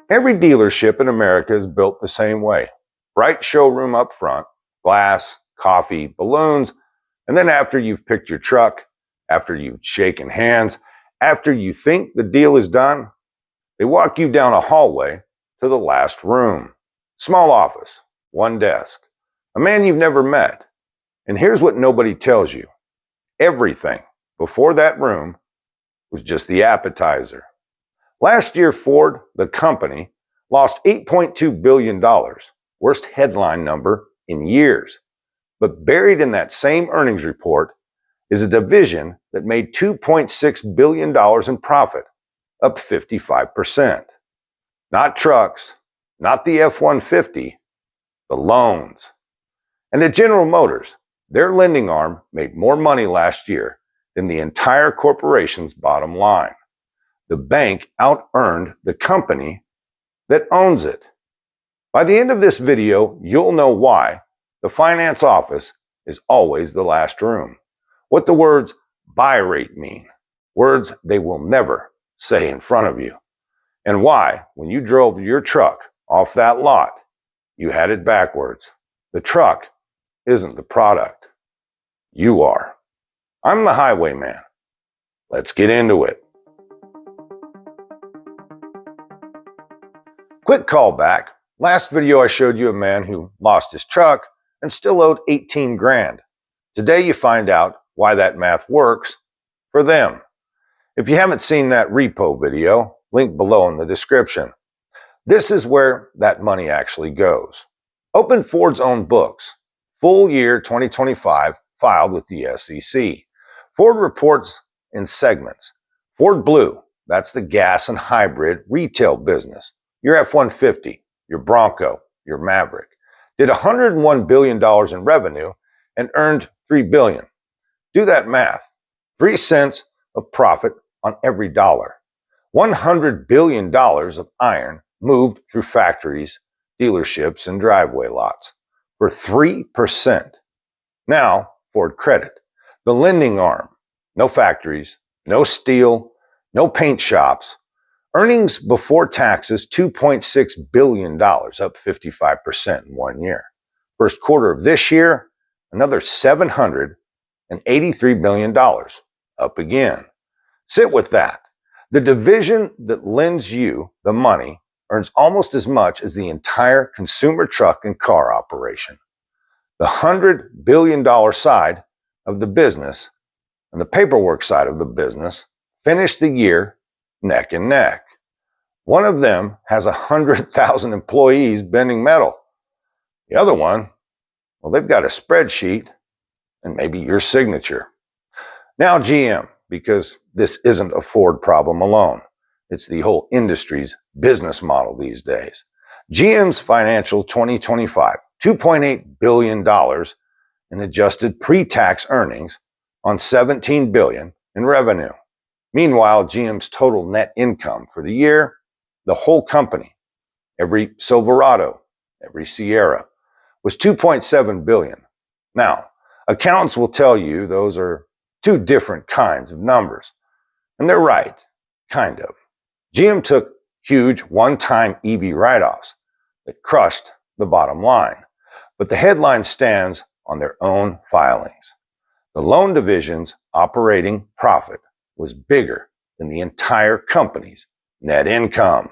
Every dealership in America is built the same way. Bright showroom up front, glass, coffee, balloons, and then after you've picked your truck, after you've shaken hands, after you think the deal is done, they walk you down a hallway to the last room. Small office, one desk, a man you've never met. And here's what nobody tells you. Everything before that room was just the appetizer. Last year, Ford, the company, lost $8.2 billion, worst headline number in years. But buried in that same earnings report is a division that made $2.6 billion in profit, up 55%. Not trucks, not the F-150, the loans. And at General Motors, their lending arm made more money last year than the entire corporation's bottom line. The bank out-earned the company that owns it. By the end of this video, you'll know why the finance office is always the last room, what the words buy rate mean, words they will never say in front of you, and why, when you drove your truck off that lot, you had it backwards. The truck isn't the product. You are. I'm the highwayman. Let's get into it. Quick callback. Last video I showed you a man who lost his truck and still owed 18 grand. Today you find out why that math works for them. If you haven't seen that repo video, link below in the description. This is where that money actually goes. Open Ford's own books. Full year 2025 filed with the SEC. Ford reports in segments. Ford Blue, that's the gas and hybrid retail business. Your F-150, your Bronco, your Maverick, did $101 billion in revenue and earned $3 billion. Do that math. 3 cents of profit on every dollar. $100 billion of iron moved through factories, dealerships, and driveway lots for 3%. Now, Ford Credit, the lending arm. No factories, no steel, no paint shops. Earnings before taxes, $2.6 billion, up 55% in 1 year. First quarter of this year, another $783 million, up again. Sit with that. The division that lends you the money earns almost as much as the entire consumer truck and car operation. The $100 billion side of the business and the paperwork side of the business finished the year neck and neck. One of them has 100,000 employees bending metal. The other one, well, they've got a spreadsheet and maybe your signature. Now GM, because this isn't a Ford problem alone. It's the whole industry's business model these days. GM's financial 2025, $2.8 billion in adjusted pre-tax earnings on $17 billion in revenue. Meanwhile, GM's total net income for the year, the whole company, every Silverado, every Sierra, was $2.7 billion. Now, accountants will tell you those are two different kinds of numbers. And they're right, kind of. GM took huge one-time EV write-offs that crushed the bottom line. But the headline stands on their own filings. The loan division's operating profit was bigger than the entire company's net income.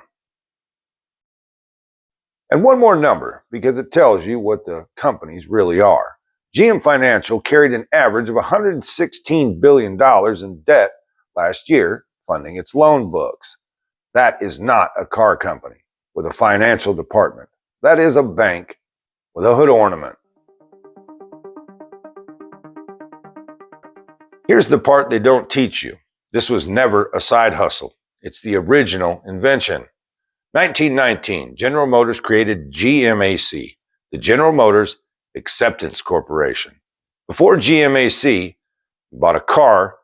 And one more number, because it tells you what the companies really are. GM Financial carried an average of $116 billion in debt last year, funding its loan books. That is not a car company with a financial department. That is a bank with a hood ornament. Here's the part they don't teach you. This was never a side hustle. It's the original invention. 1919, General Motors created GMAC, the General Motors Acceptance Corporation. Before GMAC, you bought a car,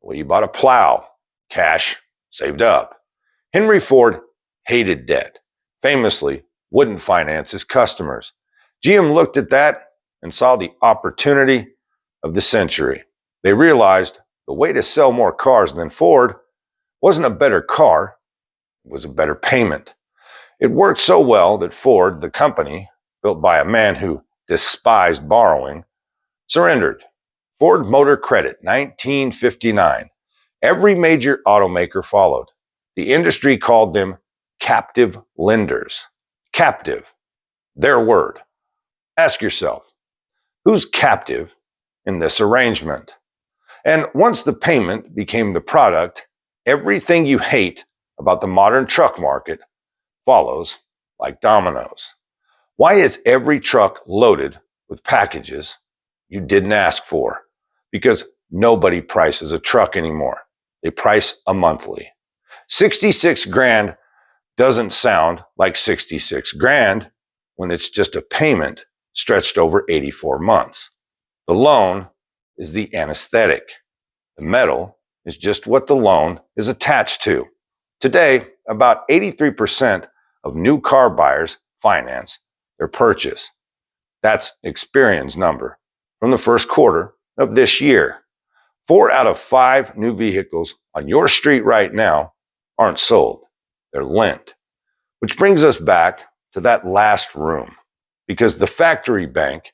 well, you bought a plow, cash saved up. Henry Ford hated debt, famously wouldn't finance his customers. GM looked at that and saw the opportunity of the century. They realized the way to sell more cars than Ford wasn't a better car, it was a better payment. It worked so well that Ford, the company, built by a man who despised borrowing, surrendered. Ford Motor Credit, 1959. Every major automaker followed. The industry called them captive lenders. Captive, their word. Ask yourself, who's captive in this arrangement? And once the payment became the product, everything you hate about the modern truck market follows like dominoes. Why is every truck loaded with packages you didn't ask for? Because nobody prices a truck anymore. They price a monthly. 66 grand doesn't sound like 66 grand when it's just a payment stretched over 84 months. The loan is the anesthetic. The metal is just what the loan is attached to. Today, about 83% of new car buyers finance their purchase. That's Experian's number from the first quarter of this year. 4 out of 5 new vehicles on your street right now aren't sold. They're lent. Which brings us back to that last room, because the factory bank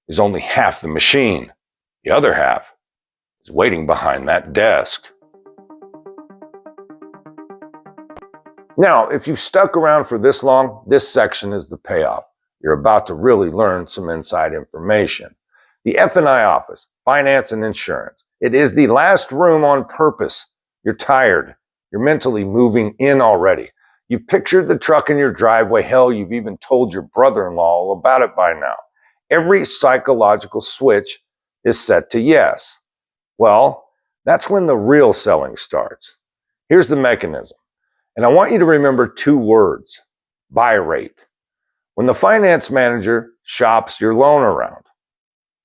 is only half the machine. The other half is waiting behind that desk. Now, if you've stuck around for this long, this section is the payoff. You're about to really learn some inside information. The F&I office, finance and insurance. It is the last room on purpose. You're tired. You're mentally moving in already. You've pictured the truck in your driveway. Hell, you've even told your brother-in-law all about it by now. Every psychological switch is set to yes. Well, that's when the real selling starts. Here's the mechanism. And I want you to remember 2 words: buy rate. When the finance manager shops your loan around,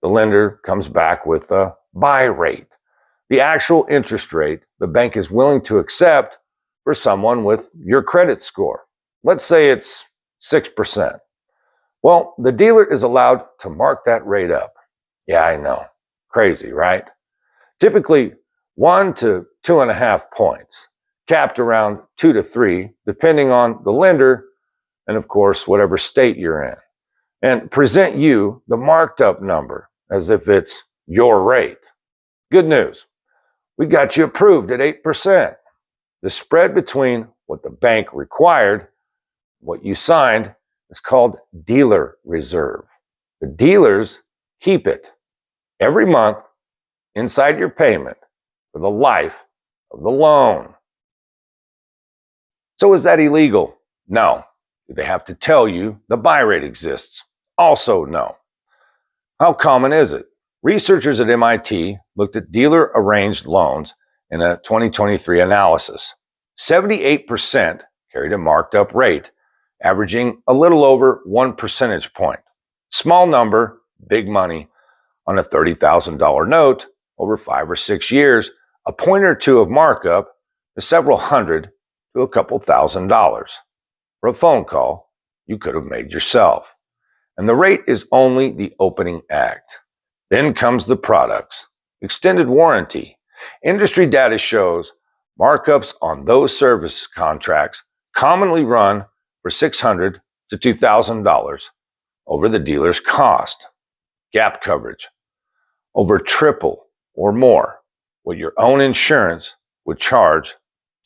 the lender comes back with a buy rate, the actual interest rate the bank is willing to accept for someone with your credit score. Let's say it's 6%. Well, the dealer is allowed to mark that rate up. Yeah, I know. Crazy, right? Typically 1 to 2.5 points, capped around 2 to 3, depending on the lender and, of course, whatever state you're in, and present you the marked up number as if it's your rate. Good news. We got you approved at 8%. The spread between what the bank required, what you signed, is called dealer reserve. The dealers keep it every month inside your payment for the life of the loan. So is that illegal? No. Do they have to tell you the buy rate exists? Also no. How common is it? Researchers at MIT looked at dealer-arranged loans in a 2023 analysis. 78% carried a marked-up rate, averaging a little over 1 percentage point. Small number, big money. On a $30,000 note, over 5 or 6 years, a point or two of markup is several hundred to a couple $1,000. For a phone call you could have made yourself. And the rate is only the opening act. Then comes the products. Extended warranty. Industry data shows markups on those service contracts commonly run for $600 to $2,000 over the dealer's cost. Gap coverage. Over triple or more what your own insurance would charge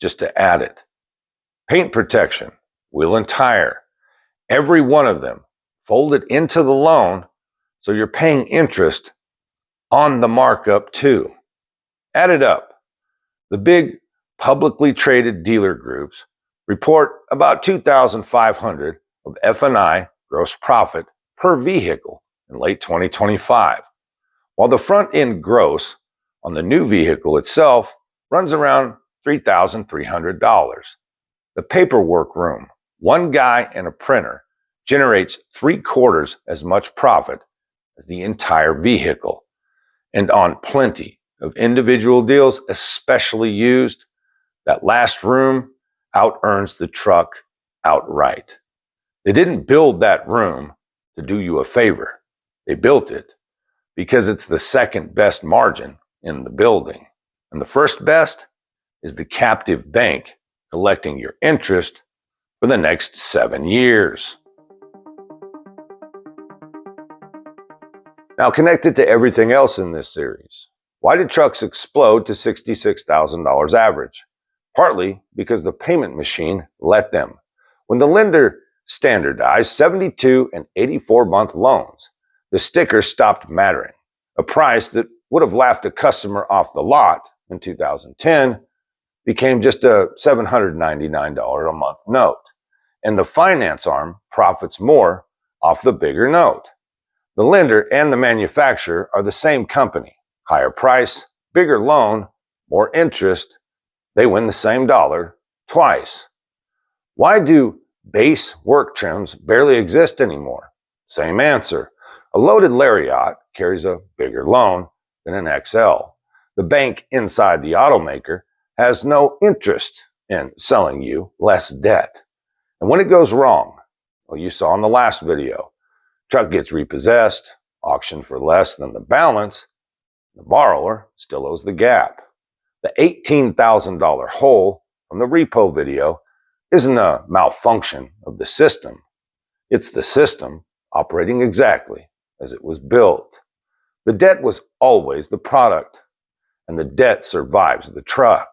just to add it. Paint protection, wheel and tire. Every one of them folded into the loan, so you're paying interest on the markup too. Add it up. The big publicly traded dealer groups report about $2,500 of F&I gross profit per vehicle in late 2025, while the front-end gross on the new vehicle itself runs around $3,300. The paperwork room, one guy and a printer, generates 3/4 as much profit as the entire vehicle. And on plenty of individual deals, especially used, that last room out-earns the truck outright. They didn't build that room to do you a favor. They built it because it's the second best margin in the building. And the first best is the captive bank collecting your interest for the next 7 years. Now, connected to everything else in this series, why did trucks explode to $66,000 average? Partly because the payment machine let them. When the lender standardized 72 and 84-month loans, the sticker stopped mattering. A price that would have laughed a customer off the lot in 2010 became just a $799 a month note. And the finance arm profits more off the bigger note. The lender and the manufacturer are the same company. Higher price, bigger loan, more interest. They win the same dollar twice. Why do base work trims barely exist anymore? Same answer. A loaded Lariat carries a bigger loan than an XL. The bank inside the automaker has no interest in selling you less debt. And when it goes wrong, well, you saw in the last video, truck gets repossessed, auctioned for less than the balance, the borrower still owes the gap. The $18,000 hole from the repo video isn't a malfunction of the system. It's the system operating exactly as it was built. The debt was always the product, and the debt survives the truck.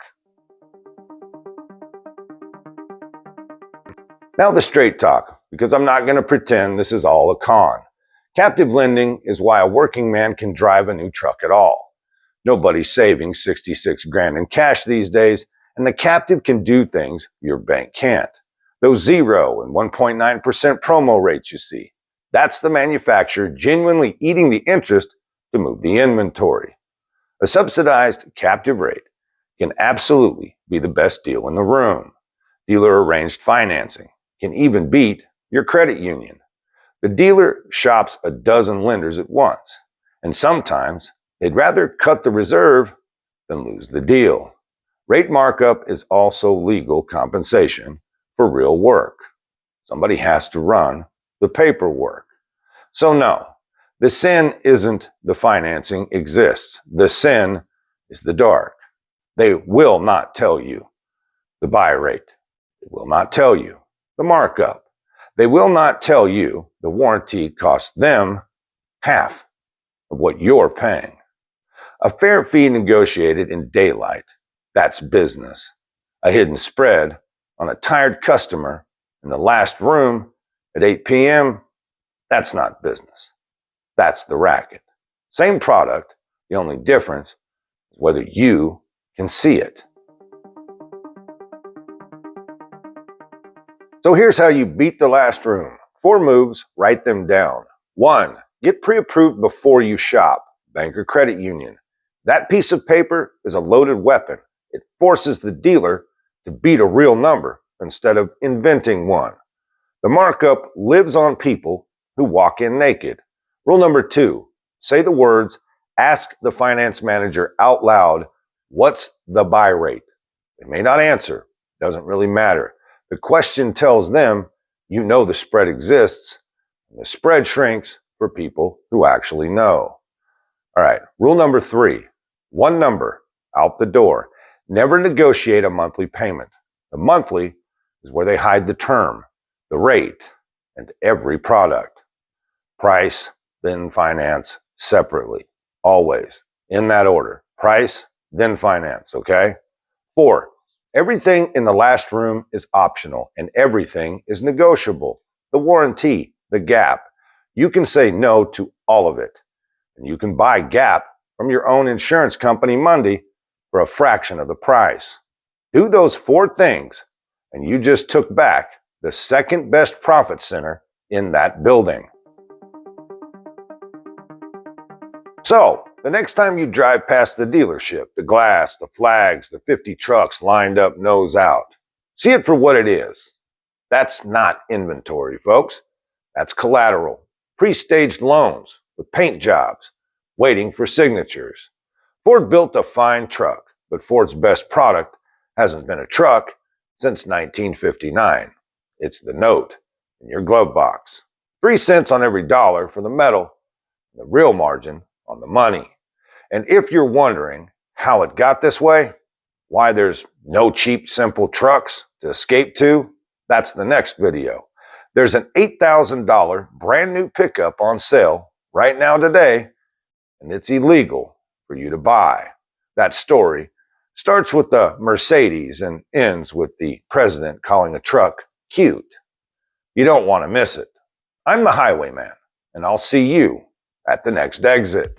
Now the straight talk, because I'm not going to pretend this is all a con. Captive lending is why a working man can drive a new truck at all. Nobody's saving 66 grand in cash these days, and the captive can do things your bank can't. Those 0 and 1.9% promo rates you see, that's the manufacturer genuinely eating the interest to move the inventory. A subsidized captive rate can absolutely be the best deal in the room. Dealer arranged financing can even beat your credit union. The dealer shops a dozen lenders at once, and sometimes they'd rather cut the reserve than lose the deal. Rate markup is also legal compensation for real work. Somebody has to run the paperwork. So no, the sin isn't the financing exists. The sin is the dark. They will not tell you the buy rate. They will not tell you the markup. They will not tell you the warranty costs them half of what you're paying. A fair fee negotiated in daylight, that's business. A hidden spread on a tired customer in the last room at 8 p.m., that's not business. That's the racket. Same product, the only difference is whether you can see it. So here's how you beat the last room. 4 moves, write them down. 1, get pre-approved before you shop, bank or credit union. That piece of paper is a loaded weapon. It forces the dealer to beat a real number instead of inventing one. The markup lives on people who walk in naked. Rule number 2, say the words, ask the finance manager out loud, what's the buy rate? They may not answer, doesn't really matter. The question tells them you know the spread exists, and the spread shrinks for people who actually know. All right, rule number 3, one number out the door. Never negotiate a monthly payment. The monthly is where they hide the term, the rate, and every product. Price, then finance separately. Always in that order. Price, then finance, okay? 4, everything in the last room is optional and everything is negotiable. The warranty, the gap. You can say no to all of it. And you can buy gap from your own insurance company Monday for a fraction of the price. Do those 4 things and you just took back the second best profit center in that building. So, the next time you drive past the dealership, the glass, the flags, the 50 trucks lined up nose out, see it for what it is. That's not inventory, folks. That's collateral. Pre-staged loans with paint jobs, waiting for signatures. Ford built a fine truck, but Ford's best product hasn't been a truck since 1959. It's the note in your glove box. 3 cents on every dollar for the metal, the real margin on the money. And if you're wondering how it got this way, why there's no cheap, simple trucks to escape to, That's the next video. There's an $8,000 brand new pickup on sale right now today, and it's illegal for you to buy. That story starts with the Mercedes and ends with the president calling a truck cute. You don't want to miss it. I'm the Highwayman, and I'll see you at the next exit.